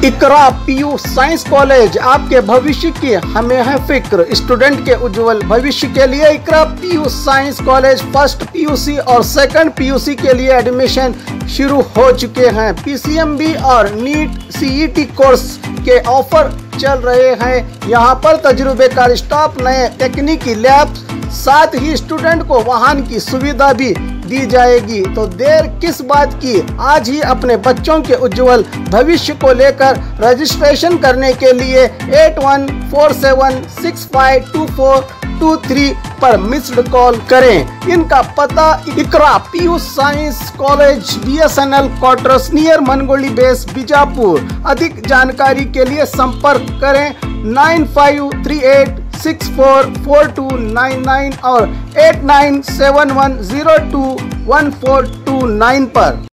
इकरा PU science college, आपके भविष्य की हमें है फिक्र। स्टूडेंट के उज्जवल भविष्य के लिए Iqra PU science college first PUC और सेकंड पीयूसी के लिए एडमिशन शुरू हो चुके हैं। पीसीएमबी और नीट सीईटी कोर्स के ऑफर चल रहे हैं। यहां पर तजुर्बेकार स्टाफ, नए तकनीकी लैब, साथ ही स्टूडेंट को वाहन की सुविधा भी दी जाएगी। तो देर किस बात की, आज ही अपने बच्चों के उज्जवल भविष्य को लेकर रजिस्ट्रेशन करने के लिए 8147652423 पर मिस्ड कॉल करें। इनका पता Iqra PU science college, BSNL quarters near Mangoli base, Bijapur. अधिक जानकारी के लिए संपर्क करें 9538644299 और 8971021429 पर।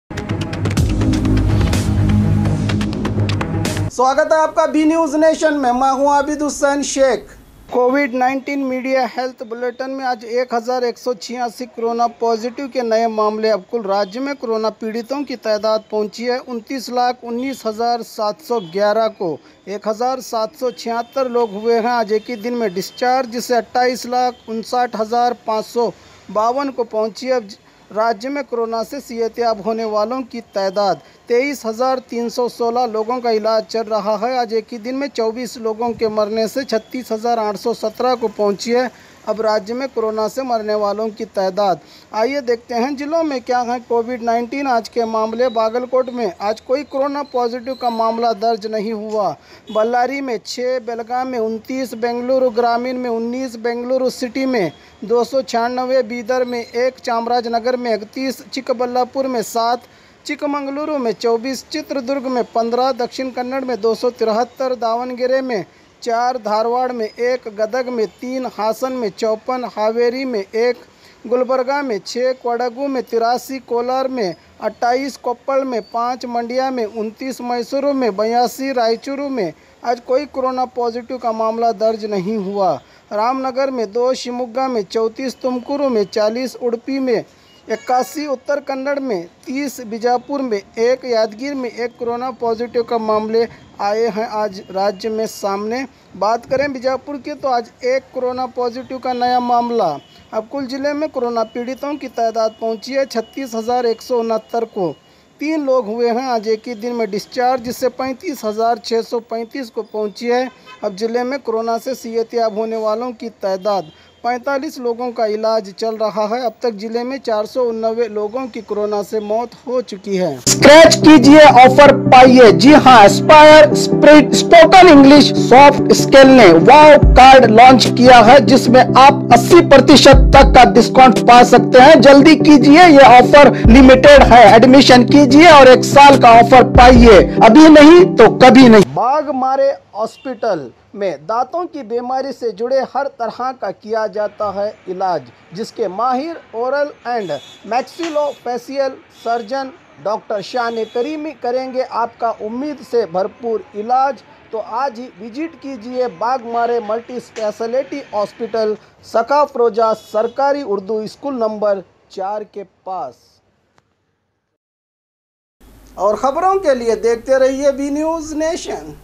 स्वागत है आपका बी न्यूज नेशन में। मैं हूं आबिद हुसैन शेख। कोविड-19 मीडिया हेल्थ बुलेटिन में आज 1186 कोरोना पॉजिटिव के नए मामले। अब कुल राज्य में कोरोना पीड़ितों की तादाद पहुंची है 29,19,711 को। 1,776 लोग हुए हैं आज एक ही दिन में डिस्चार्ज, जिससे 28,59,552 को पहुंची है। राज्य में कोरोना से सेहतयाब होने वालों की तादाद 23,316 लोगों का इलाज चल रहा है। आज एक ही दिन में 24 लोगों के मरने से 36,817 को पहुंची है अब राज्य में कोरोना से मरने वालों की तादाद। आइए देखते हैं जिलों में क्या है कोविड-19 आज के मामले। बागलकोट में आज कोई कोरोना पॉजिटिव का मामला दर्ज नहीं हुआ। बल्लारी में 6, बेलगाम में 29, बेंगलुरु ग्रामीण में 19, बेंगलुरु सिटी में 296, बीदर में 1, चामराजनगर में 31, चिकबल्लापुर में 7, चिकमंगलुरु में 24, चित्रदुर्ग में 15, दक्षिण कन्नड़ में 273, दावणगेरे में 4, धारवाड़ में 1, गदग में 3, हासन में 54, हावेरी में 1, गुलबर्गा में 6, कोडगु में 83, कोलार में 28, कोप्पल में 5, मंडिया में 29, मैसूरू में 82, रायचूरू में आज कोई कोरोना पॉजिटिव का मामला दर्ज नहीं हुआ। रामनगर में 2, शिमोगा में 34, तुमकुरू में 40, उडुपी में 81, उत्तर कन्नड़ में 30, बीजापुर में 1, यादगीर में 1 कोरोना पॉजिटिव का मामले आए हैं आज राज्य में सामने। बात करें बीजापुर की तो आज 1 कोरोना पॉजिटिव का नया मामला। अब कुल जिले में कोरोना पीड़ितों की तादाद पहुंची है 36,169 को। 3 लोग हुए हैं आज एक ही दिन में डिस्चार्ज, जिससे 35,635 को पहुंची है अब जिले में कोरोना से सेहतयाब होने वालों की तादाद। 45 लोगों का इलाज चल रहा है। अब तक जिले में 489 लोगों की कोरोना से मौत हो चुकी है। स्क्रैच कीजिए, ऑफर पाइए। जी हाँ, Aspire spoken English soft skill ने वाव कार्ड लॉन्च किया है, जिसमें आप 80% तक का डिस्काउंट पा सकते हैं। जल्दी कीजिए, ये ऑफर लिमिटेड है। एडमिशन कीजिए और 1 साल का ऑफर पाइए, अभी नहीं तो कभी नहीं। बाघमारे हॉस्पिटल में दांतों की बीमारी से जुड़े हर तरह का किया जाता है इलाज, जिसके माहिर oral and maxillofacial surgeon doctor शान करीमी करेंगे आपका उम्मीद से भरपूर इलाज। तो आज ही विजिट कीजिए बाघमारे मल्टी स्पेशलिटी हॉस्पिटल, सकाफरोजा सरकारी उर्दू स्कूल नंबर 4 के पास। और खबरों के लिए देखते रहिए बी न्यूज नेशन।